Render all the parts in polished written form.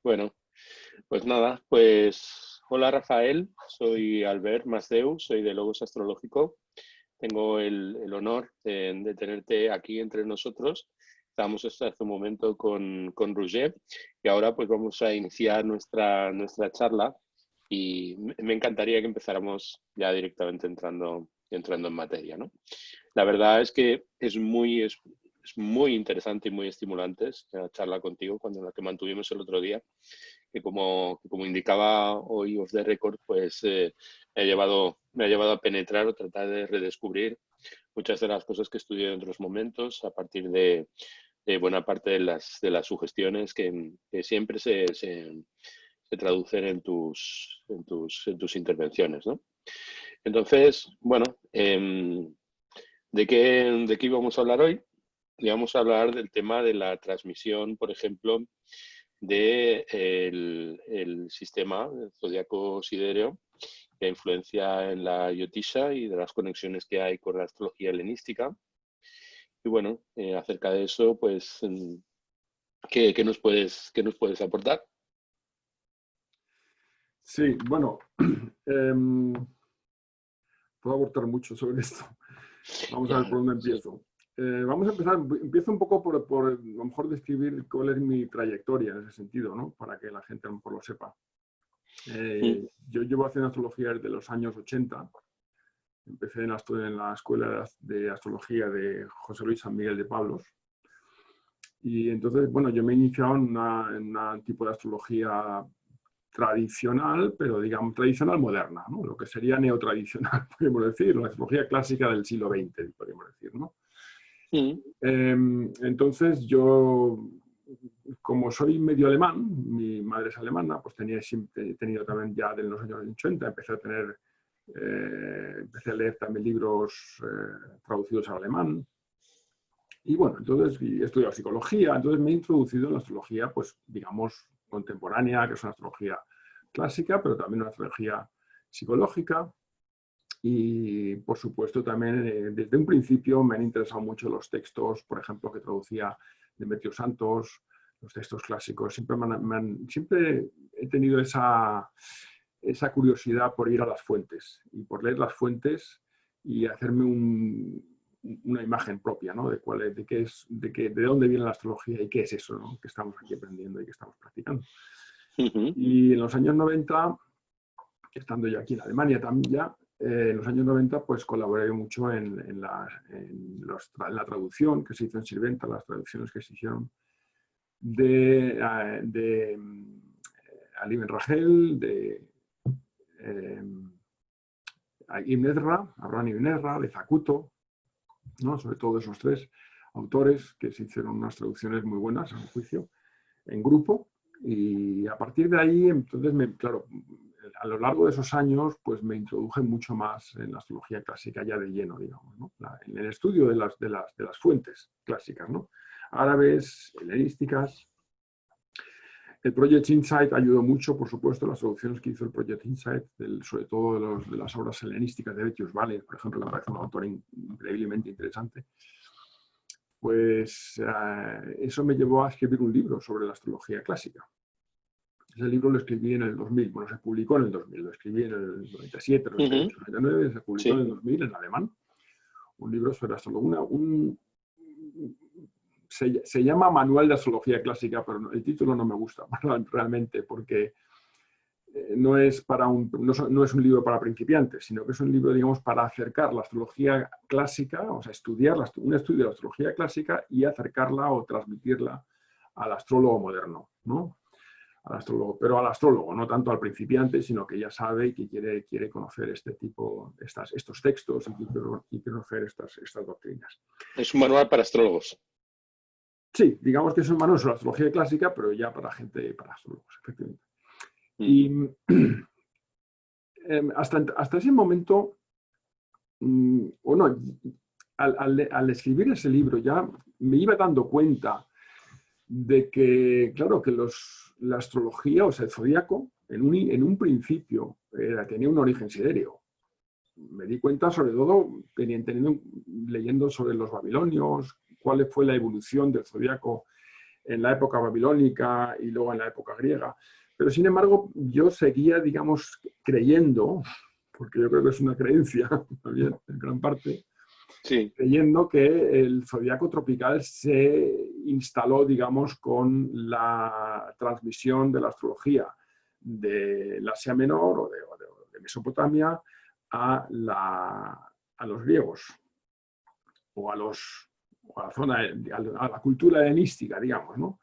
Bueno, pues nada, pues hola Rafael, soy Albert Masdeu, soy de Logos Astrológico. Tengo el honor de tenerte aquí entre nosotros. Estábamos hasta hace un momento con Roger y ahora pues vamos a iniciar nuestra charla y me encantaría que empezáramos ya directamente entrando en materia, ¿no? La verdad es que es muy interesante y muy estimulante la charla contigo cuando la que mantuvimos el otro día, que como indicaba hoy off the record, pues me ha llevado a penetrar o tratar de redescubrir muchas de las cosas que estudié en otros momentos a partir de buena parte de las sugestiones que siempre se traducen en tus intervenciones, ¿no? Entonces, bueno, ¿de qué íbamos a hablar hoy? Íbamos a hablar del tema de la transmisión, por ejemplo, del sistema del zodiaco sidéreo, la influencia en la Yotisha y de las conexiones que hay con la astrología helenística. Y bueno, acerca de eso, pues, ¿qué nos puedes aportar? Sí, bueno, em, puedo aportar mucho sobre esto. Vamos a ver Ya, por dónde sí. empiezo. Vamos a empezar, empiezo un poco por a lo mejor describir cuál es mi trayectoria en ese sentido, ¿no? Para que la gente a lo mejor lo sepa. Mm, Yo llevo haciendo astrología desde los años 80. Empecé en la Escuela de Astrología de José Luis San Miguel de Pablos. Y entonces, bueno, yo me he iniciado en un tipo de astrología tradicional, pero digamos tradicional moderna, ¿no? Lo que sería neotradicional, podríamos decir, la astrología clásica del siglo XX, podríamos decir, ¿no? mm, Entonces yo, como soy medio alemán, mi madre es alemana, pues he tenido también ya de los años 80, empecé a leer también libros traducidos al alemán. Y bueno, entonces he estudiado psicología, entonces me he introducido en la astrología, pues digamos, contemporánea, que es una astrología clásica, pero también una astrología psicológica. Y por supuesto también desde un principio me han interesado mucho los textos, por ejemplo, que traducía Demetrio Santos, los textos clásicos. Siempre he tenido esa curiosidad por ir a las fuentes y por leer las fuentes y hacerme una imagen propia, ¿no? De dónde viene la astrología y qué es eso, ¿no? Que estamos aquí aprendiendo y que estamos practicando. ujú. Y en los años 90, estando yo aquí en Alemania también ya, en los años 90 pues colaboré mucho en la traducción que se hizo en Sirventa, las traducciones que se hicieron de Ali Ben Rachel, de eh, Ibn Ezra, Abraham Ibn Ezra, de Zacuto, ¿no? Sobre todo esos tres autores que se hicieron unas traducciones muy buenas, a mi juicio, en grupo. Y a partir de ahí, entonces, claro, a lo largo de esos años, pues me introduje mucho más en la astrología clásica ya de lleno, digamos, ¿no? En el estudio de las fuentes clásicas, ¿no? Árabes, helenísticas. El Project Insight ayudó mucho, por supuesto, las traducciones que hizo el Project Insight, sobre todo de las obras helenísticas de Betius Vale, por ejemplo, que me parece un autor increíblemente interesante. Pues eso me llevó a escribir un libro sobre la astrología clásica. Ese libro lo escribí en el 2000, bueno, se publicó en el 2000, lo escribí en el 97, Ujú. 98, 99, se publicó en Sí. el 2000 en alemán. Un libro sobre astrología, se llama Manual de Astrología Clásica, pero el título no me gusta realmente porque no es un libro para principiantes, sino que es un libro, digamos, para acercar la astrología clásica, o sea, estudiar un estudio de la astrología clásica y acercarla o transmitirla al astrólogo moderno, ¿no? Al astrólogo, pero al astrólogo, no tanto al principiante, sino que ya sabe y que quiere conocer estos textos y conocer estas doctrinas. Es un manual para astrólogos. Sí, digamos que es un manual sobre la astrología clásica, pero ya para para astrólogos, efectivamente. Mm, Y hasta ese momento, o no, al escribir ese libro ya me iba dando cuenta de que, claro, que la astrología, o sea, el zodíaco, en un principio tenía un origen sidéreo. Me di cuenta, sobre todo, leyendo sobre los babilonios, cuál fue la evolución del zodíaco en la época babilónica y luego en la época griega. Pero sin embargo, yo seguía, digamos, creyendo, porque yo creo que es una creencia también, en gran parte, Sí. creyendo que el zodiaco tropical se instaló, digamos, con la transmisión de la astrología del Asia Menor o de Mesopotamia a los griegos o a la zona, a la cultura helenística, digamos, ¿no?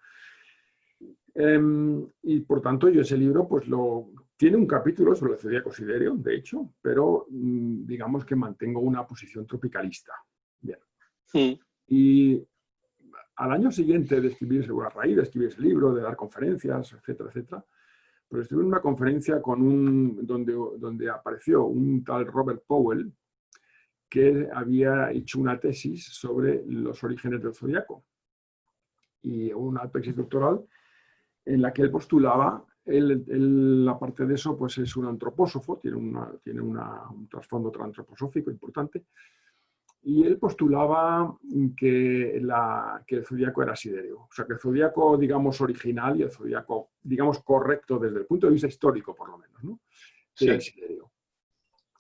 Y por tanto, yo ese libro, pues tiene un capítulo sobre el zodiaco siderio, de hecho, pero digamos que mantengo una posición tropicalista. Bien. Sí. Y al año siguiente de escribirse, a raíz de escribir ese libro, de dar conferencias, etcétera, etcétera, pero estuve en una conferencia donde apareció un tal Robert Powell, que había hecho una tesis sobre los orígenes del zodiaco. Y una tesis doctoral en la que él postulaba, aparte de eso, pues es un antropósofo, tiene un trasfondo antroposófico importante, y él postulaba que el zodíaco era siderio. O sea, que el zodíaco, digamos, original y el zodíaco, digamos, correcto desde el punto de vista histórico, por lo menos, ¿no? Era el siderio.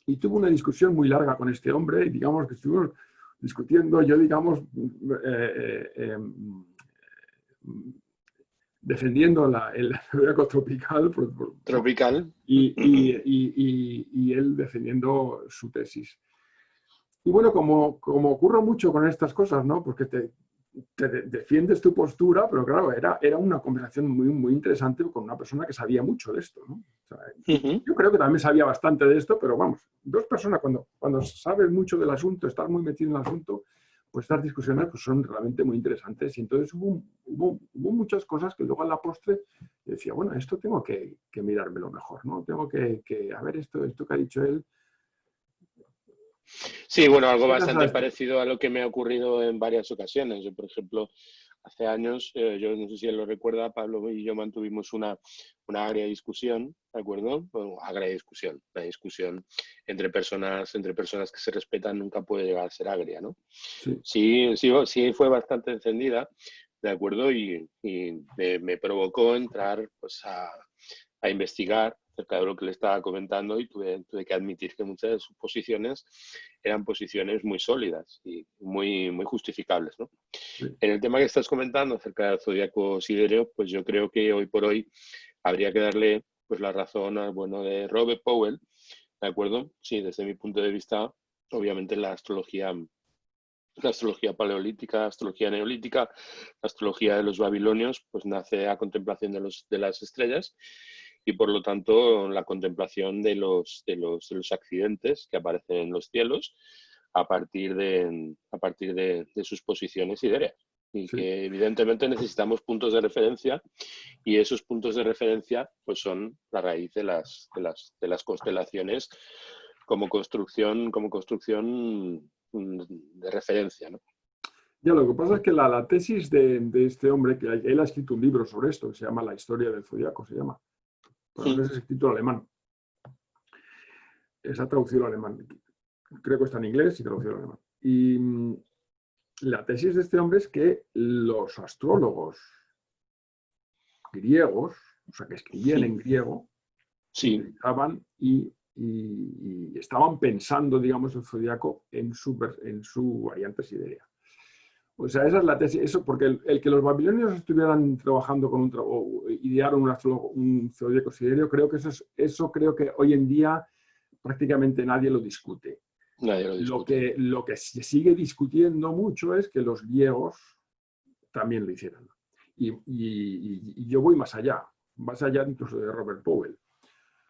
Y tuve una discusión muy larga con este hombre, y digamos que estuvimos discutiendo, yo, digamos, defendiendo el zodíaco tropical. Tropical. Y él defendiendo su tesis. Y bueno, como ocurre mucho con estas cosas, ¿no? Porque te defiendes tu postura, pero claro, era una conversación muy, muy interesante con una persona que sabía mucho de esto, ¿no? O sea, yo creo que también sabía bastante de esto, pero vamos, dos personas cuando sabes mucho del asunto, estás muy metido en el asunto, pues estas discusiones pues, son realmente muy interesantes. Y entonces hubo muchas cosas que luego a la postre decía, bueno, esto tengo que mirármelo mejor, ¿no? Tengo que a ver esto que ha dicho él. Sí, bueno, algo bastante parecido a lo que me ha ocurrido en varias ocasiones. Yo, por ejemplo, hace años, yo no sé si él lo recuerda, Pablo y yo mantuvimos una agria discusión, ¿de acuerdo? Bueno, agria discusión, una discusión entre personas que se respetan nunca puede llegar a ser agria, ¿no? Sí fue bastante encendida, ¿de acuerdo? Y me provocó entrar pues, a investigar acerca de lo que le estaba comentando y tuve que admitir que muchas de sus posiciones eran posiciones muy sólidas y muy, muy justificables, ¿no? Sí. En el tema que estás comentando acerca del zodiaco siderio, pues yo creo que hoy por hoy habría que darle pues, la razón al bueno de Robert Powell, ¿de acuerdo? Sí, desde mi punto de vista, obviamente la astrología paleolítica, la astrología neolítica, la astrología de los babilonios, pues nace a contemplación de las estrellas y por lo tanto la contemplación de los accidentes que aparecen en los cielos a partir de sus posiciones sidereas. Y que evidentemente necesitamos puntos de referencia y esos puntos de referencia pues son la raíz de las constelaciones como construcción de referencia, ¿no? Ya, lo que pasa es que la tesis de este hombre, que él ha escrito un libro sobre esto, que se llama La historia del zodiaco, se llama. Pero es escrito en alemán. Está traducido al alemán. Creo que está en inglés y traducido al alemán. Y la tesis de este hombre es que los astrólogos griegos, o sea, que escribían en griego, utilizaban y estaban pensando, digamos, el zodiaco en su variante siderea. O sea, esa es la tesis. Eso porque el que los babilonios estuvieran trabajando con o idearon un zodiaco siderio, creo que eso creo que hoy en día prácticamente nadie lo discute. Nadie lo discute. Lo que se sigue discutiendo mucho es que los griegos también lo hicieran. Y yo voy más allá incluso de Robert Powell.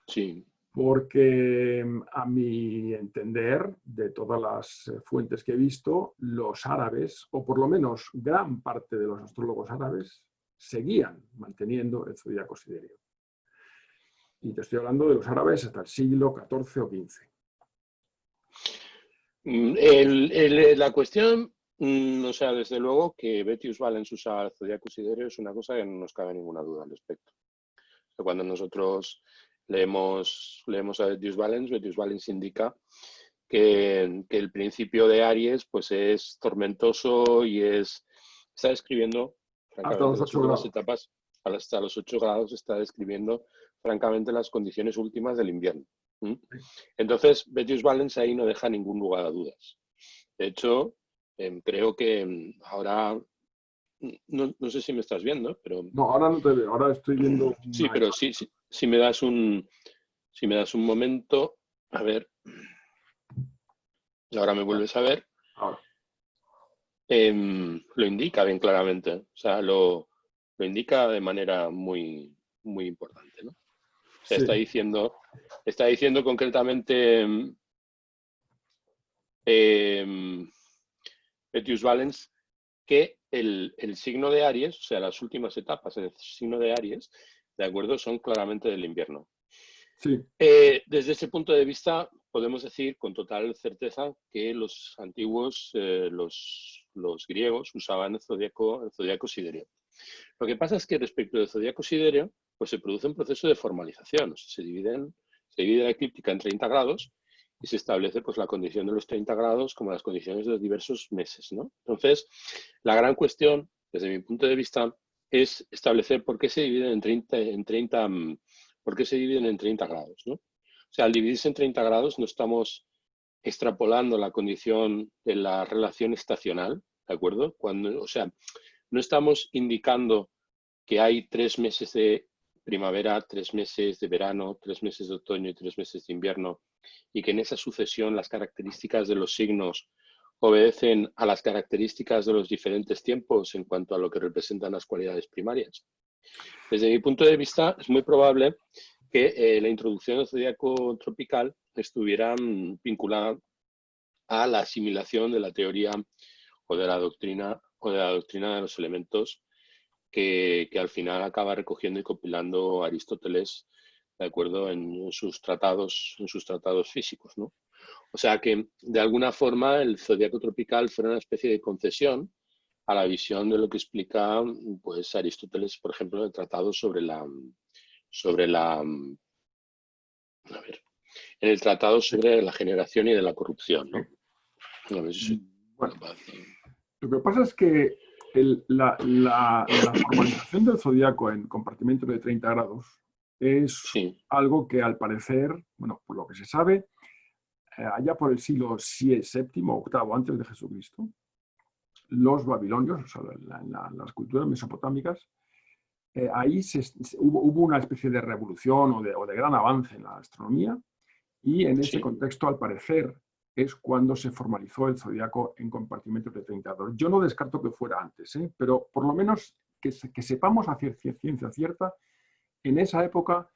Sí. Porque a mi entender, de todas las fuentes que he visto, los árabes, o por lo menos gran parte de los astrólogos árabes, seguían manteniendo el zodiaco siderio. Y te estoy hablando de los árabes hasta el siglo XIV o XV. La cuestión, o sea, desde luego que Vettius Valens usa el zodiaco siderio es una cosa que no nos cabe ninguna duda al respecto. O sea, cuando nosotros leemos a Vettius Valens indica que el principio de Aries pues es tormentoso y está describiendo Hasta francamente, los las 8 últimas grados. etapas, hasta los 8 grados, está describiendo, francamente, las condiciones últimas del invierno. ¿Mm? Entonces, Betius Valens ahí no deja ningún lugar a dudas. De hecho, creo que ahora, no sé si me estás viendo, pero No, ahora no te veo, ahora estoy viendo sí, una pero imagen. sí, sí, si me das un momento, a ver, ahora me vuelves a ver, Ahora. lo indica bien claramente, o sea, lo indica de manera muy, muy importante, ¿no? O sea, Sí, está diciendo concretamente Betius Valens que el signo de Aries, o sea, las últimas etapas del signo de Aries, de acuerdo, son claramente del invierno. sí, Desde ese punto de vista, podemos decir con total certeza que los antiguos, los griegos, usaban el zodiaco siderio. Lo que pasa es que respecto del zodiaco siderio, pues se produce un proceso de formalización. O sea, se divide la eclíptica en 30 grados y se establece pues, la condición de los 30 grados como las condiciones de los diversos meses, ¿no? Entonces, la gran cuestión, desde mi punto de vista, es establecer por qué se dividen por qué se dividen en 30 grados, ¿no? O sea, al dividirse en 30 grados no estamos extrapolando la condición de la relación estacional, ¿de acuerdo? O sea, no estamos indicando que hay 3 meses de primavera, 3 meses de verano, 3 meses de otoño y 3 meses de invierno, y que en esa sucesión las características de los signos obedecen a las características de los diferentes tiempos en cuanto a lo que representan las cualidades primarias. Desde mi punto de vista, es muy probable que la introducción del zodiaco tropical estuviera vinculada a la asimilación de la teoría o de la doctrina de los elementos que al final acaba recogiendo y compilando Aristóteles, de acuerdo, en sus tratados físicos, ¿no? O sea que de alguna forma el zodiaco tropical fue una especie de concesión a la visión de lo que explica pues Aristóteles, por ejemplo, en el tratado sobre la a ver, en el tratado sí, sobre la generación y de la corrupción, sí. ¿no? A ver si soy Bueno, capaz de... lo que pasa es que la formalización del zodiaco en compartimentos de 30 grados es Sí, algo que al parecer, bueno, por lo que se sabe, allá por el siglo VII o VIII antes de Jesucristo, los babilonios, o sea, las culturas mesopotámicas, ahí hubo una especie de revolución o de gran avance en la astronomía y en ese sí, contexto, al parecer, es cuando se formalizó el zodiaco en compartimentos de 30 grados. Yo no descarto que fuera antes, pero por lo menos que sepamos a ciencia cierta, en esa época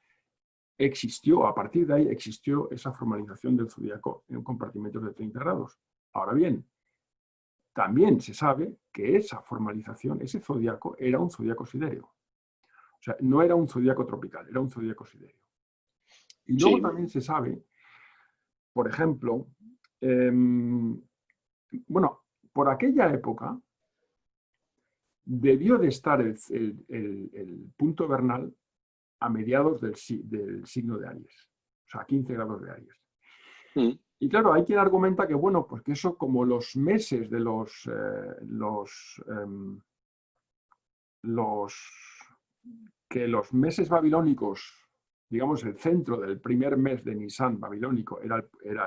existió, a partir de ahí existió esa formalización del zodiaco en compartimentos de 30 grados. Ahora bien, también se sabe que esa formalización, ese zodiaco, era un zodiaco siderio. O sea, no era un zodiaco tropical, era un zodiaco siderio. Y luego sí, también se sabe, por ejemplo, eh, bueno, por aquella época debió de estar el punto vernal a mediados del signo de Aries, o sea, 15 grados de Aries. mm, Y claro, hay quien argumenta que, bueno, pues que eso como los meses de los que los meses babilónicos, digamos, el centro del primer mes de Nisan babilónico era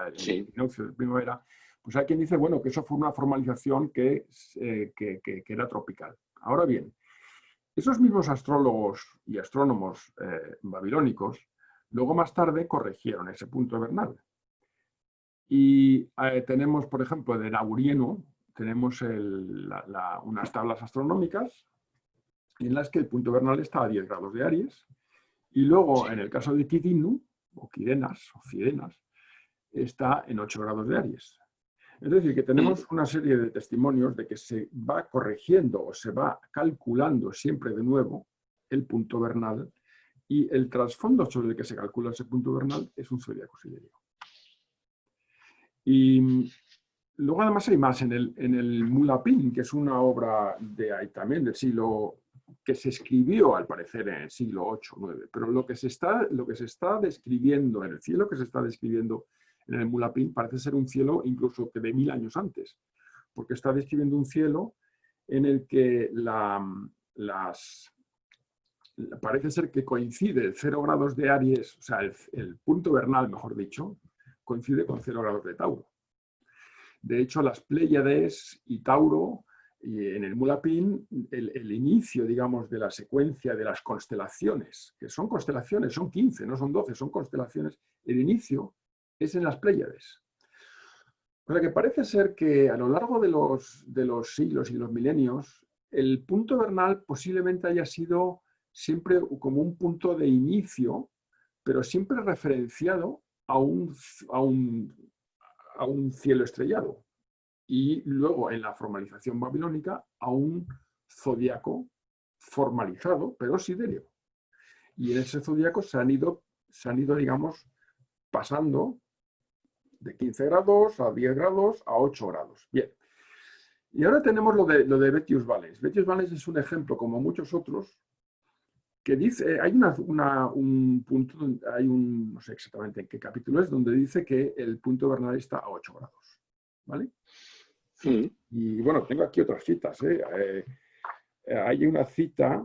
el sí, equinoccio de primavera, pues hay quien dice, bueno, que eso fue una formalización que era tropical. Ahora bien, esos mismos astrólogos y astrónomos babilónicos, luego más tarde corrigieron ese punto vernal. Y tenemos, por ejemplo, de Naurieno, tenemos unas tablas astronómicas en las que el punto vernal está a 10 grados de Aries. Y luego, en sí, el caso de Kidinu, o Kidenas, o Cidenas, está en 8 grados de Aries. Es decir, que mm, tenemos una serie de testimonios de que se va corrigiendo o se va calculando siempre de nuevo el punto vernal y el trasfondo sobre el que se calcula ese punto vernal es un zodiaco siderio. Y luego además hay más en el Mulapin, que es una obra también del siglo que se escribió al parecer en el siglo 8 o 9, pero lo que se está describiendo, en el cielo que se está describiendo en el Mulapin parece ser un cielo incluso que de 1000 años antes, porque está describiendo un cielo en el que parece ser que coincide el 0 grados de Aries, o sea, el punto vernal, mejor dicho, coincide con 0 grados de Tauro. De hecho, las Pléyades y Tauro, y en el Mulapín, el inicio, digamos, de la secuencia de las constelaciones, que son constelaciones, son 15, no son 12, son constelaciones, el inicio es en las Pléyades. O sea que parece ser que a lo largo de los siglos y los milenios, el punto vernal posiblemente haya sido siempre como un punto de inicio, pero siempre referenciado a un cielo estrellado. Y luego en la formalización babilónica a un zodiaco formalizado, pero siderio. Y en ese zodiaco se han ido, digamos, pasando de 15 grados a 10 grados a 8 grados. Bien. Y ahora tenemos lo de Betius Valens. Betius Valens es un ejemplo, como muchos otros, que dice, hay un punto, no sé exactamente en qué capítulo es, donde dice que el punto vernal está a 8 grados. ¿Vale? Sí. Y bueno, tengo aquí otras citas. Hay una cita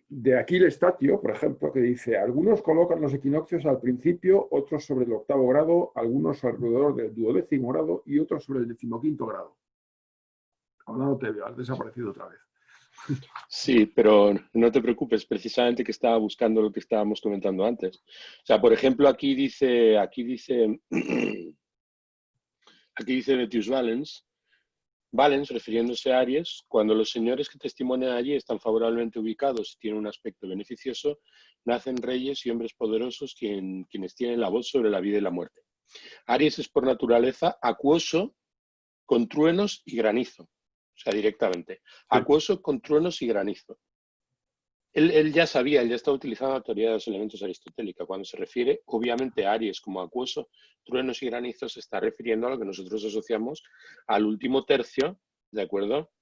de Aquiles Tatio, por ejemplo, que dice: algunos colocan los equinoccios al principio, otros sobre el 8º grado, algunos alrededor del 12º grado y otros sobre el 15º grado. Ahora no te veo, has desaparecido otra vez. Sí, pero no te preocupes, precisamente que estaba buscando lo que estábamos comentando antes. O sea, por ejemplo, aquí dice Betius Valens, refiriéndose a Aries: cuando los señores que testimonian allí están favorablemente ubicados y tienen un aspecto beneficioso, nacen reyes y hombres poderosos quienes tienen la voz sobre la vida y la muerte. Aries es por naturaleza acuoso, con truenos y granizo. O sea, directamente. Acuoso, con truenos y granizo. Él ya sabía, él ya estaba utilizando la teoría de los elementos aristotélica. Cuando se refiere, obviamente, a Aries como acuoso, truenos y granizos, se está refiriendo a lo que nosotros asociamos al último tercio, ¿de acuerdo?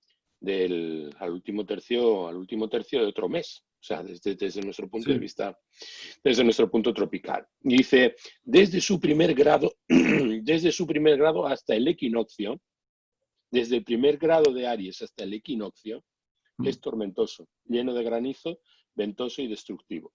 Al último tercio de otro mes. O sea, desde nuestro punto de vista, desde nuestro punto tropical. Y dice: desde su primer grado hasta el equinoccio, desde el primer grado de Aries hasta el equinoccio, es tormentoso, lleno de granizo, ventoso y destructivo.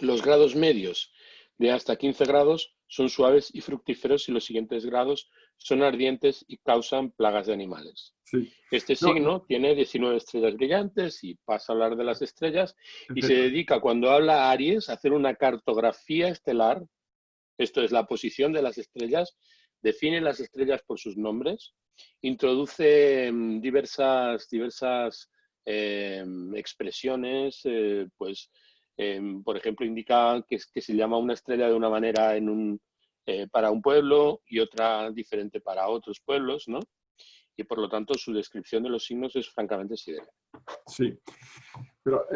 Los grados medios, de hasta 15 grados, son suaves y fructíferos, y los siguientes grados son ardientes y causan plagas de animales. Sí. Este signo tiene 19 estrellas brillantes, y pasa a hablar de las estrellas, y se dedica, cuando habla Aries, a hacer una cartografía estelar. Esto es la posición de las estrellas, define las estrellas por sus nombres, introduce diversas expresiones, por ejemplo, indica que se llama una estrella de una manera para un pueblo y otra diferente para otros pueblos, ¿no? Y por lo tanto su descripción de los signos es francamente sideral. Sí, pero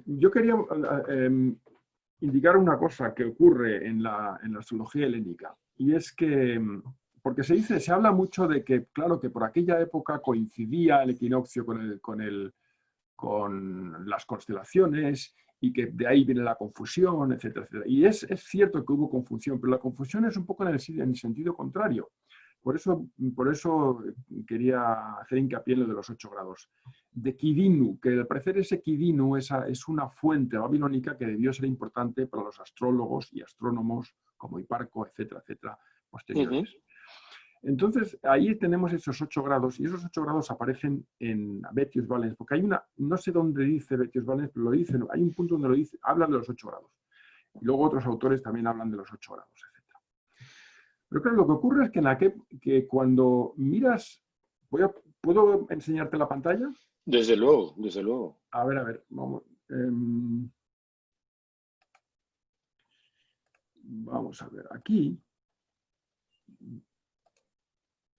yo quería indicar una cosa que ocurre en la astrología helénica, y es que, porque se habla mucho de que, claro, que por aquella época coincidía el equinoccio con las constelaciones, y que de ahí viene la confusión, etcétera, etcétera. Y es cierto que hubo confusión, pero la confusión es un poco en el sentido contrario. Por eso quería hacer hincapié en lo de los 8 grados. De Kidinu, que al parecer ese Kidinu es una fuente babilónica que debió ser importante para los astrólogos y astrónomos como Hiparco, etcétera, etcétera, posteriores. Entonces, ahí tenemos esos 8 grados, y esos 8 grados aparecen en Betius Valens, porque hay no sé dónde dice Betius Valens, pero lo dice, hay un punto donde lo dice, hablan de los 8 grados. Y luego otros autores también hablan de los 8 grados, etc. Pero claro, lo que ocurre es que cuando miras, ¿puedo enseñarte la pantalla? Desde luego, desde luego. A ver, vamos. Vamos a ver, aquí.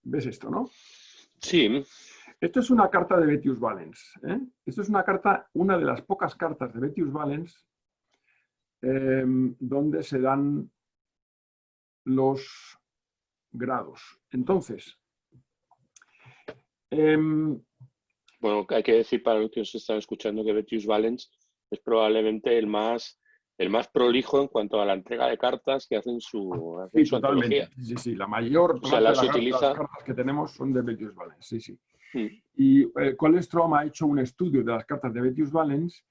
¿Ves esto, no? Sí. Esto es una carta de Betius Valens. Esto es una de las pocas cartas de Betius Valens donde se dan los grados. Entonces, bueno, hay que decir para los que os están escuchando que Betius Valens es probablemente el más prolijo en cuanto a la entrega de cartas que hacen su totalmente. antología. Sí, la mayor parte de las cartas que tenemos son de Betius Valens. Sí. Y Colestrom ha hecho un estudio de las cartas de Bethius Valens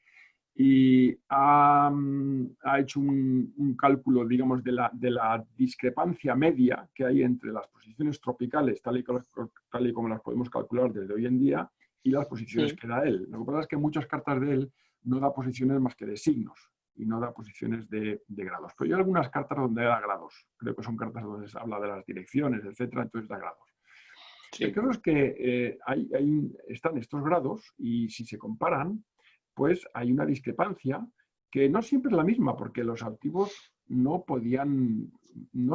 y ha hecho un cálculo, digamos, de la discrepancia media que hay entre las posiciones tropicales, tal y como las podemos calcular desde hoy en día, y las posiciones que da él. Lo que pasa es que muchas cartas de él no da posiciones más que de signos y no da posiciones de grados. Pero hay algunas cartas donde da grados. Creo que son cartas donde se habla de las direcciones, etcétera, entonces da grados. El caso es que están estos grados y si se comparan, pues hay una discrepancia que no siempre es la misma, porque los antiguos no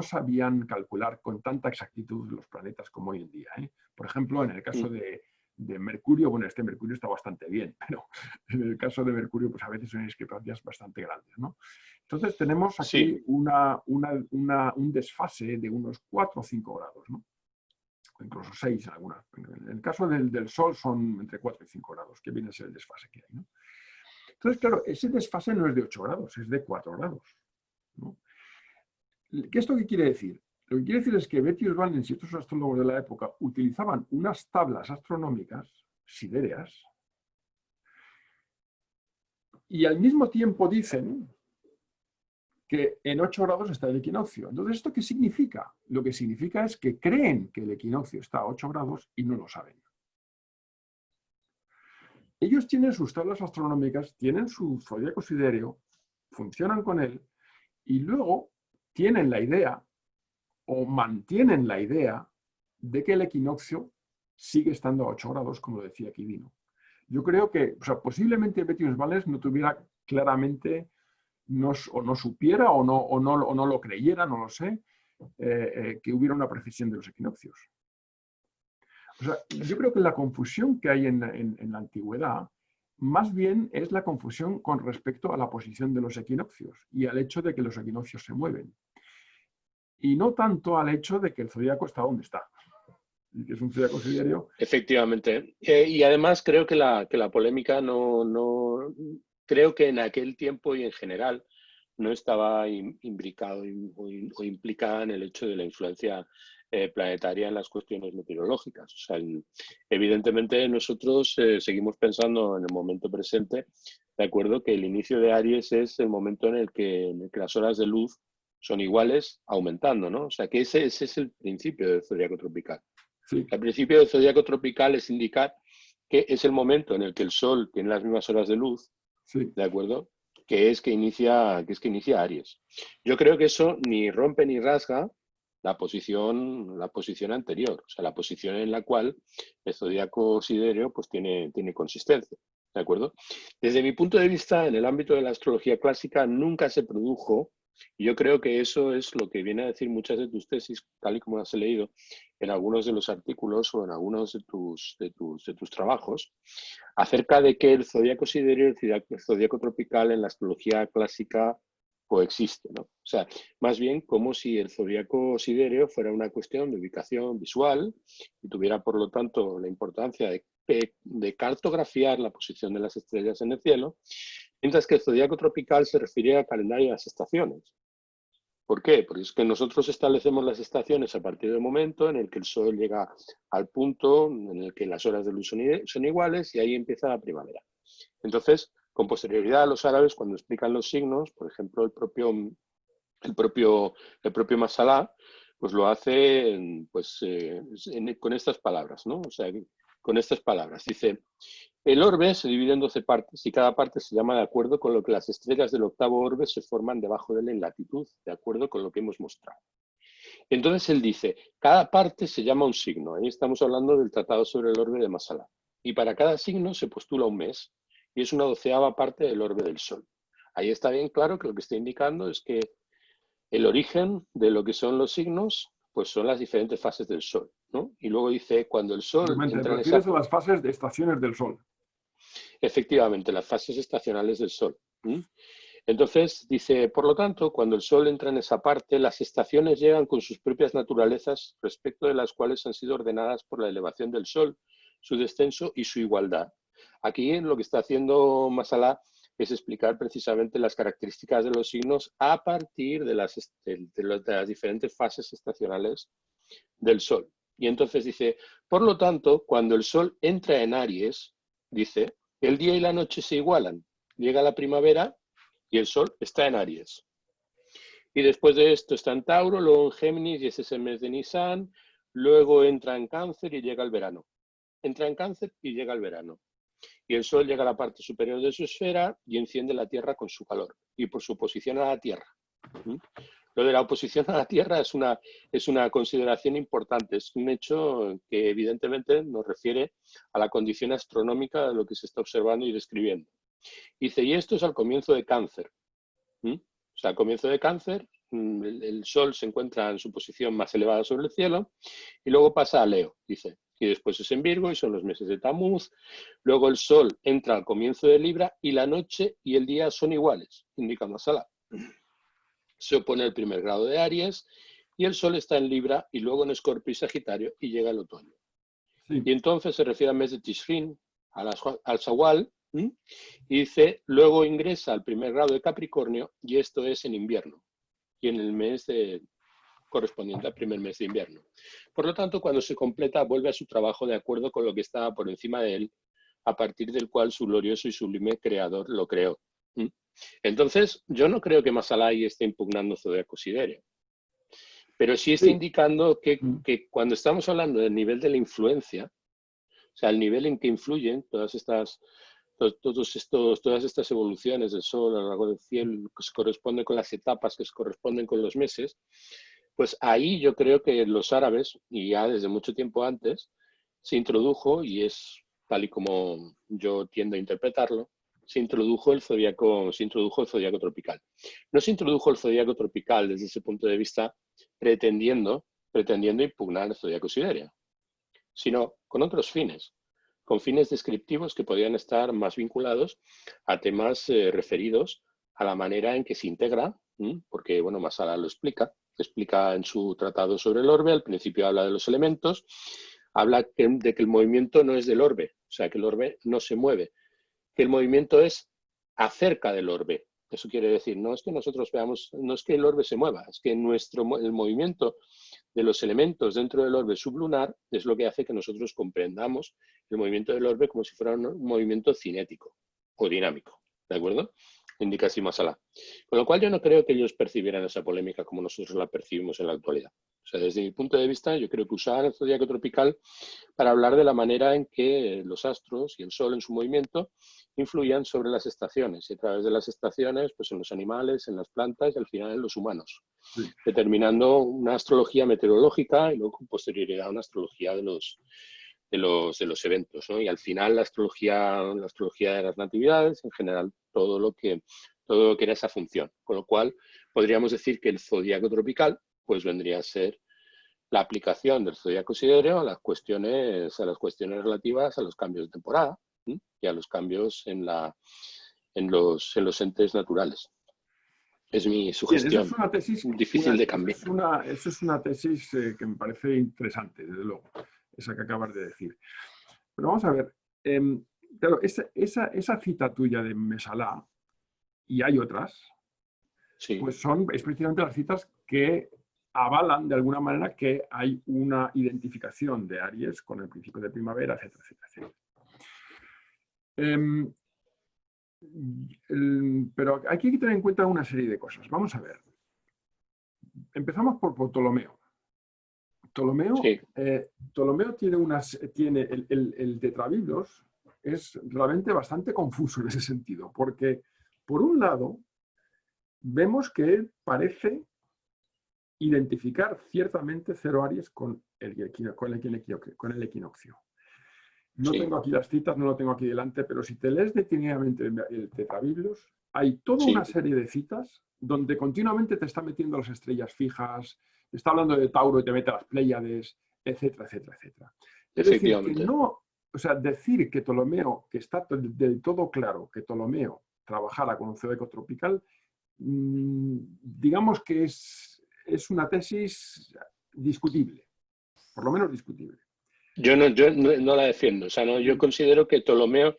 sabían calcular con tanta exactitud los planetas como hoy en día. Por ejemplo, en el caso de Mercurio, bueno, este Mercurio está bastante bien, pero en el caso de Mercurio, pues a veces son discrepancias bastante grandes, ¿no? Entonces tenemos aquí un desfase de unos 4 o 5 grados, ¿no? Incluso 6 en algunas. En el caso del Sol son entre 4 y 5 grados, que viene a ser el desfase que hay, ¿no? Entonces, claro, ese desfase no es de 8 grados, es de 4 grados, ¿no? ¿Esto qué quiere decir? Lo que quiere decir es que Bethius Valens y estos astrólogos de la época utilizaban unas tablas astronómicas sidéreas y al mismo tiempo dicen que en 8 grados está el equinoccio. Entonces, ¿esto qué significa? Lo que significa es que creen que el equinoccio está a 8 grados y no lo saben. Ellos tienen sus tablas astronómicas, tienen su zodíaco sidéreo, funcionan con él y luego tienen la idea o mantienen la idea de que el equinoccio sigue estando a 8 grados, como decía Quirino. Yo creo que, posiblemente Bethius Valens no tuviera claramente, o no supiera, o no lo creyera, no lo sé, que hubiera una precisión de los equinoccios. Yo creo que la confusión que hay en la antigüedad más bien es la confusión con respecto a la posición de los equinoccios y al hecho de que los equinoccios se mueven. Y no tanto al hecho de que el zodíaco está donde está, y que es un zodíaco siderio. Efectivamente. Y además creo que la polémica creo que en aquel tiempo y en general no estaba imbricado o implicada en el hecho de la influencia planetaria en las cuestiones meteorológicas. O sea, evidentemente nosotros seguimos pensando en el momento presente, de acuerdo, que el inicio de Aries es el momento en el que las horas de luz son iguales, aumentando, ¿no? O sea, que ese es el principio del zodiaco tropical. Sí. El principio del zodiaco tropical es indicar que es el momento en el que el Sol tiene las mismas horas de luz, Sí. ¿de acuerdo? Que es que inicia Aries. Yo creo que eso ni rompe ni rasga la posición anterior, o sea, la posición en la cual el zodiaco sidéreo pues tiene consistencia, ¿de acuerdo? Desde mi punto de vista, en el ámbito de la astrología clásica nunca se produjo, y yo creo que eso es lo que viene a decir muchas de tus tesis, tal y como las he leído en algunos de los artículos o en algunos de tus trabajos, acerca de que el zodíaco sidéreo y el zodíaco tropical en la astrología clásica coexiste, ¿no? O sea, más bien como si el zodíaco sidéreo fuera una cuestión de ubicación visual y tuviera, por lo tanto, la importancia de cartografiar la posición de las estrellas en el cielo, mientras que el zodíaco tropical se refiere al calendario de las estaciones. ¿Por qué? Porque es que nosotros establecemos las estaciones a partir del momento en el que el Sol llega al punto en el que las horas de luz son iguales y ahí empieza la primavera. Entonces, con posterioridad, los árabes, cuando explican los signos, por ejemplo, el propio Masalá, pues lo hace con estas palabras, ¿no? O sea, con estas palabras. Dice, el orbe se divide en 12 partes y cada parte se llama de acuerdo con lo que las estrellas del octavo orbe se forman debajo de él en latitud, de acuerdo con lo que hemos mostrado. Entonces él dice, cada parte se llama un signo. Ahí estamos hablando del Tratado sobre el Orbe de Masalá. Y para cada signo se postula un mes y es una 12ª parte del orbe del Sol. Ahí está bien claro que lo que está indicando es que el origen de lo que son los signos pues son las diferentes fases del Sol, ¿no? Y luego dice, cuando el Sol entra en esa... refieres a las fases de estaciones del Sol. Efectivamente, las fases estacionales del Sol. Entonces, dice, por lo tanto, cuando el Sol entra en esa parte, las estaciones llegan con sus propias naturalezas, respecto de las cuales han sido ordenadas por la elevación del Sol, su descenso y su igualdad. Aquí lo que está haciendo Masalá es explicar precisamente las características de los signos a partir de las diferentes fases estacionales del Sol, Y entonces dice, por lo tanto, cuando el Sol entra en Aries, dice, el día y la noche se igualan. Llega la primavera y el Sol está en Aries. Y después de esto está en Tauro, luego en Géminis y ese es el mes de Nisan, luego entra en Cáncer y llega el verano. Entra en Cáncer y llega el verano. Y el Sol llega a la parte superior de su esfera y enciende la Tierra con su calor y por su oposición a la Tierra. ¿Mm? Lo de la oposición a la Tierra es una consideración importante, es un hecho que evidentemente nos refiere a la condición astronómica de lo que se está observando y describiendo. Dice, y esto es al comienzo de Cáncer. ¿Mm? O sea, al comienzo de Cáncer, el Sol se encuentra en su posición más elevada sobre el cielo y luego pasa a Leo, dice. Y después es en Virgo y son los meses de Tamuz. Luego el Sol entra al comienzo de Libra y la noche y el día son iguales, indica Masala. Se opone al primer grado de Aries y el Sol está en Libra y luego en Escorpio y Sagitario y llega el otoño. Sí. Y entonces se refiere al mes de Tishrin, al Shawwal, y dice, luego ingresa al primer grado de Capricornio y esto es en invierno y en el mes correspondiente al primer mes de invierno. Por lo tanto, cuando se completa, vuelve a su trabajo de acuerdo con lo que estaba por encima de él, a partir del cual su glorioso y sublime creador lo creó. Entonces, yo no creo que Masalai esté impugnando Zodiaco Sidereal, pero sí está indicando que cuando estamos hablando del nivel de la influencia, o sea, el nivel en que influyen todas estas evoluciones del Sol a lo largo del cielo, que se corresponden con las etapas, que se corresponden con los meses, pues ahí yo creo que los árabes, y ya desde mucho tiempo antes, se introdujo, y es tal y como yo tiendo a interpretarlo, se introdujo el zodiaco tropical. No se introdujo el zodiaco tropical desde ese punto de vista pretendiendo impugnar el zodiaco sidereal, sino con otros fines, con fines descriptivos que podían estar más vinculados a temas referidos a la manera en que se integra, porque, bueno, Masala lo explica en su tratado sobre el orbe, al principio habla de los elementos, habla de que el movimiento no es del orbe, o sea, que el orbe no se mueve, que el movimiento es acerca del orbe. Eso quiere decir, no es que nosotros veamos, no es que el orbe se mueva, es que el movimiento de los elementos dentro del orbe sublunar es lo que hace que nosotros comprendamos el movimiento del orbe como si fuera un movimiento cinético o dinámico, ¿de acuerdo? Indica así Masala. Con lo cual yo no creo que ellos percibieran esa polémica como nosotros la percibimos en la actualidad. O sea, desde mi punto de vista, yo creo que usaban el zodiaco tropical para hablar de la manera en que los astros y el Sol en su movimiento influían sobre las estaciones y a través de las estaciones, pues en los animales, en las plantas y al final en los humanos, determinando una astrología meteorológica y luego con posterioridad una astrología de los eventos, ¿no? Y al final la astrología de las natividades, en general todo lo que era esa función. Con lo cual podríamos decir que el zodiaco tropical pues vendría a ser la aplicación del zodiaco sidereal a las cuestiones relativas a los cambios de temporada y a los cambios en los entes naturales. Es mi sugestión. Bien, esa es una tesis difícil de cambiar. Eso es una tesis que me parece interesante, desde luego, esa que acabas de decir. Pero vamos a ver, claro, esa cita tuya de Mesalá, y hay otras, pues es precisamente las citas que avalan de alguna manera que hay una identificación de Aries con el principio de primavera, etcétera, etcétera, etcétera. Pero aquí hay que tener en cuenta una serie de cosas. Vamos a ver. Empezamos por Ptolomeo. Ptolomeo tiene el tetrabiblos, es realmente bastante confuso en ese sentido, porque por un lado vemos que él parece identificar ciertamente 0 Aries con el equinoccio. No tengo aquí las citas, no lo tengo aquí delante, pero si te lees detenidamente el tetrabiblos, hay toda una serie de citas donde continuamente te está metiendo las estrellas fijas, te está hablando de Tauro y te mete las Pléyades, etcétera, etcétera, etcétera. Es decir, que no, o sea, decir que Ptolomeo, que está del todo claro que Ptolomeo trabajara con un zodiaco tropical, digamos que es una tesis discutible, por lo menos discutible. Yo no la defiendo, o sea, no, yo considero que Ptolomeo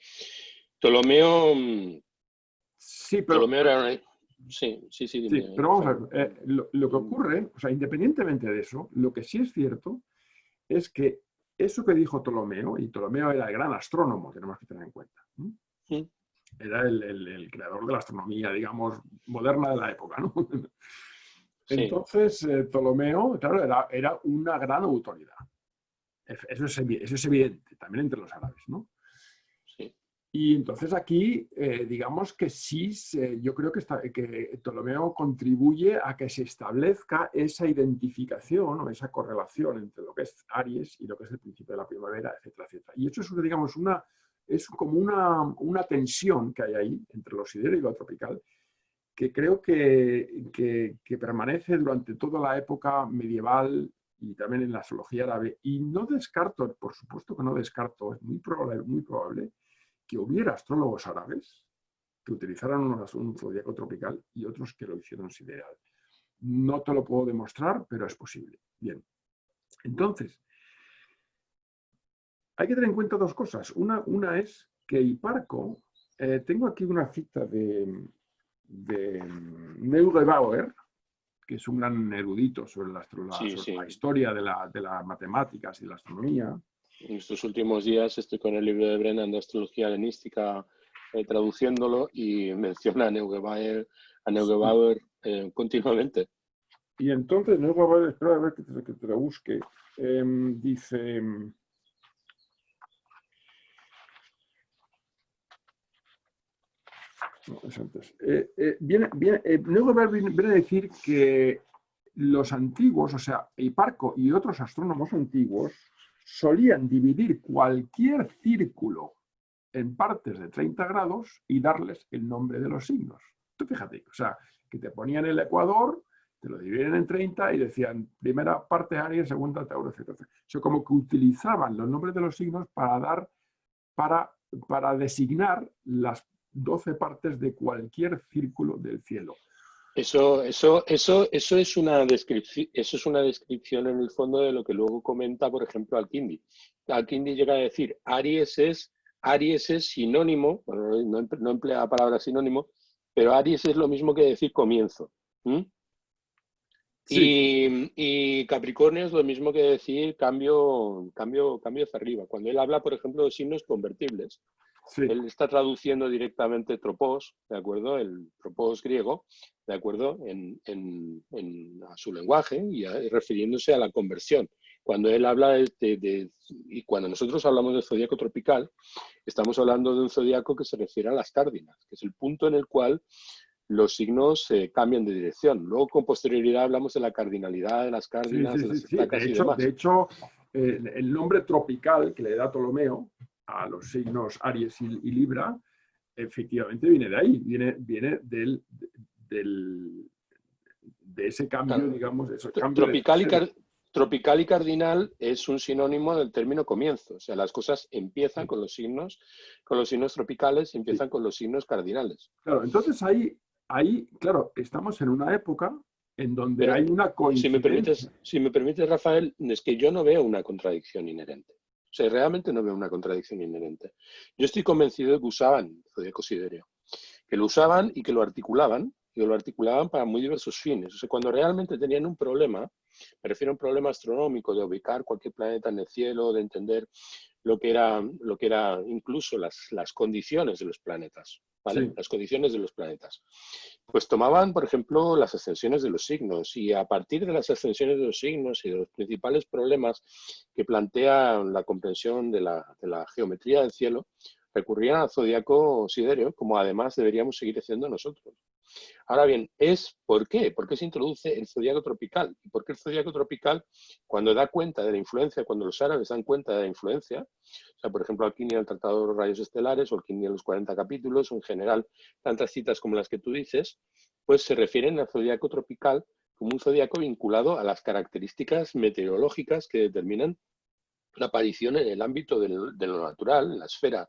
sí, pero, Ptolomeo era... Sí, pero vamos a ver, lo que ocurre, o sea, independientemente de eso, lo que sí es cierto es que eso que dijo Ptolomeo, y Ptolomeo era el gran astrónomo, tenemos que tener en cuenta, ¿no? Sí. Era el creador de la astronomía, digamos, moderna de la época, ¿no? Sí, Entonces, Ptolomeo, claro, era una gran autoridad. Eso es evidente, también entre los árabes, ¿no? sí. Y entonces aquí, digamos que sí, yo creo que Ptolomeo contribuye a que se establezca esa identificación o esa correlación entre lo que es Aries y lo que es el principio de la primavera, etcétera, etcétera. Y eso es, digamos, es como una tensión que hay ahí entre lo sideral y lo tropical, que creo que permanece durante toda la época medieval y también en la astrología árabe. Y no descarto, por supuesto que no descarto, es muy probable que hubiera astrólogos árabes que utilizaran un zodíaco tropical y otros que lo hicieran sideral. No te lo puedo demostrar, pero es posible. Bien, entonces, hay que tener en cuenta dos cosas. Una es que Hiparco, tengo aquí una cita de Neugebauer, que es un gran erudito sobre Sí, sobre la sí. historia de las matemáticas y de la astronomía. En estos últimos días estoy con el libro de Brennan de astrología helenística traduciéndolo y menciona a Sí. Neugebauer continuamente. Y entonces, Neugebauer, espera a ver que te lo busque, dice... No, es antes. Neugebauer viene a decir que los antiguos, o sea, Hiparco y otros astrónomos antiguos, solían dividir cualquier círculo en partes de 30 grados y darles el nombre de los signos. Tú fíjate, o sea, que te ponían el ecuador, te lo dividen en 30 y decían primera parte Aries, segunda Tauro, etc. O sea, como que utilizaban los nombres de los signos para, para designar las 12 partes de cualquier círculo del cielo. Eso es una descripción en el fondo de lo que luego comenta, por ejemplo, Al-Kindi. Al-Kindi llega a decir, Aries es sinónimo, bueno, no emplea la palabra sinónimo, pero Aries es lo mismo que decir comienzo. ¿Mm? Sí, Y Capricornio es lo mismo que decir cambio hacia arriba. Cuando él habla, por ejemplo, de signos convertibles, sí, él está traduciendo directamente tropos, ¿de acuerdo? El tropos griego, ¿de acuerdo? A su lenguaje y refiriéndose a la conversión. Cuando él habla y cuando nosotros hablamos del zodíaco tropical, estamos hablando de un zodíaco que se refiere a las cárdinas, que es el punto en el cual los signos cambian de dirección. Luego, con posterioridad, hablamos de la cardinalidad, de las sí, cárdinas, sí, de sí, las sí. estacas y demás. De hecho el nombre tropical que le da Ptolomeo a los signos Aries y Libra, efectivamente viene de ahí, viene de ese cambio, digamos, de ese cambio de Tropical y, sexenio. tropical y cardinal es un sinónimo del término comienzo. O sea, las cosas empiezan con los signos tropicales y Sí. empiezan con los signos cardinales. Claro, entonces ahí, claro, estamos en una época en donde Pero hay una coincidencia. si me permites, Rafael, es que yo no veo una contradicción inherente. O sea, realmente no veo una contradicción inherente. Yo estoy convencido de que usaban zodíaco siderio, que lo usaban y que lo articulaban para muy diversos fines. O sea, cuando realmente tenían un problema, me refiero a un problema astronómico de ubicar cualquier planeta en el cielo, de entender lo que era incluso las condiciones de los planetas, ¿vale? Sí, Las condiciones de los planetas. Pues tomaban, por ejemplo, las ascensiones de los signos y a partir de las ascensiones de los signos y de los principales problemas que plantea la comprensión de la geometría del cielo, recurrían al zodiaco siderio, como además deberíamos seguir haciendo nosotros. Ahora bien, ¿por qué? ¿Por qué se introduce el zodiaco tropical? ¿Y por qué el zodiaco tropical, cuando da cuenta de la influencia, cuando los árabes dan cuenta de la influencia, o sea, por ejemplo, Al-Kindi en el Tratado de los Rayos Estelares o Al-Kindi en los 40 capítulos, o en general, tantas citas como las que tú dices, pues se refieren al zodiaco tropical como un zodiaco vinculado a las características meteorológicas que determinan la aparición en el ámbito de lo natural, en la esfera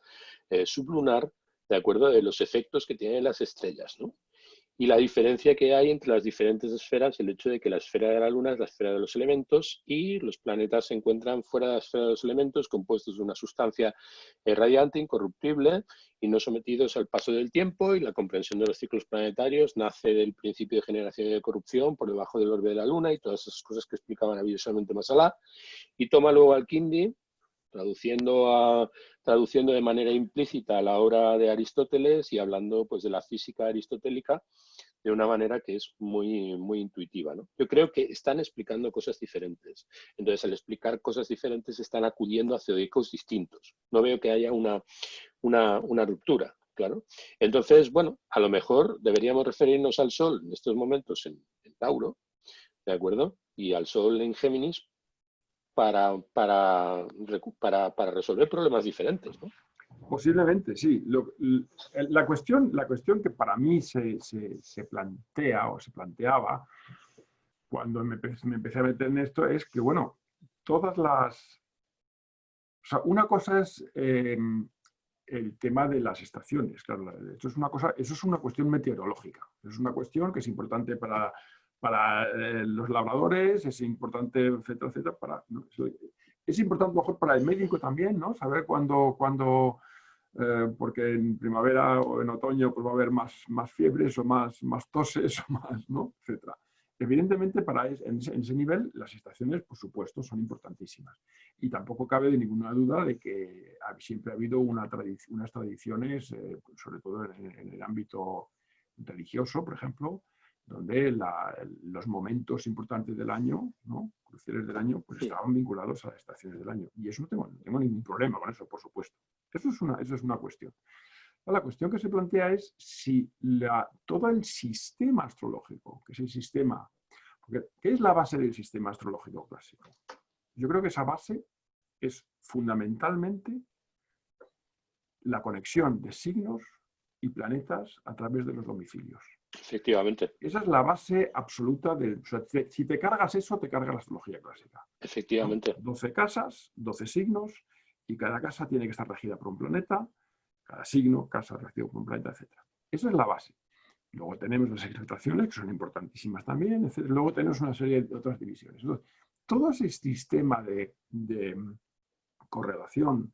sublunar, de acuerdo de los efectos que tienen las estrellas, ¿no? y la diferencia que hay entre las diferentes esferas, el hecho de que la esfera de la Luna es la esfera de los elementos y los planetas se encuentran fuera de la esfera de los elementos, compuestos de una sustancia radiante, incorruptible y no sometidos al paso del tiempo, y la comprensión de los ciclos planetarios nace del principio de generación y de corrupción por debajo del orbe de la Luna y todas esas cosas que explicaba maravillosamente Masalá, y toma luego Al-Kindi, traduciendo de manera implícita a la obra de Aristóteles y hablando pues, de la física aristotélica de una manera que es muy, muy intuitiva, ¿no? Yo creo que están explicando cosas diferentes. Entonces, al explicar cosas diferentes, están acudiendo a teóricos distintos. No veo que haya una ruptura, claro. Entonces, bueno, a lo mejor deberíamos referirnos al Sol en estos momentos en Tauro, ¿de acuerdo? Y al Sol en Géminis para resolver problemas diferentes, ¿no? Posiblemente, sí. La cuestión que para mí se plantea o se planteaba cuando me empecé a meter en esto es que, bueno, todas las... O sea, una cosa es el tema de las estaciones. Claro, eso es una cuestión meteorológica. Es una cuestión que es importante para los labradores, es importante, etcétera, etcétera. ¿No? Es importante mejor para el médico también, ¿no? Saber cuándo porque en primavera o en otoño pues va a haber más fiebres o más toses o más, ¿no? Etcétera. Evidentemente, en ese nivel, las estaciones, por supuesto, son importantísimas. Y tampoco cabe de ninguna duda de que siempre ha habido unas tradiciones, sobre todo en el ámbito religioso, por ejemplo, donde los momentos importantes del año, ¿no? Cruciales del año, pues estaban vinculados a las estaciones del año. Y eso no tengo ningún problema con eso, por supuesto. Eso es una cuestión. La cuestión que se plantea es si todo el sistema astrológico, que es el sistema... Porque, ¿qué es la base del sistema astrológico clásico? Yo creo que esa base es fundamentalmente la conexión de signos y planetas a través de los domicilios. Efectivamente. Esa es la base absoluta del... O sea, si te cargas eso, te carga la astrología clásica. Efectivamente. 12 casas, 12 signos, y cada casa tiene que estar regida por un planeta, cada signo, casa regido por un planeta, etc. Esa es la base. Luego tenemos las exaltaciones, que son importantísimas también, etc. Luego tenemos una serie de otras divisiones. Entonces, todo ese sistema de correlación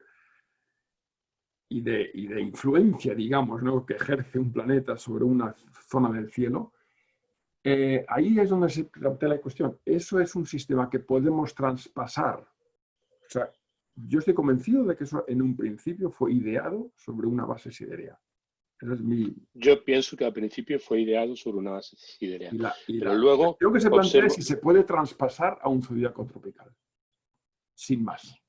y de influencia, digamos, ¿no? Que ejerce un planeta sobre una zona del cielo, ahí es donde se plantea la cuestión. Eso es un sistema que podemos traspasar. O sea, yo estoy convencido de que eso en un principio fue ideado sobre una base siderea. Yo pienso que al principio fue ideado sobre una base siderea. Pero luego lo que se plantea es si se puede traspasar a un zodíaco tropical. Sin más.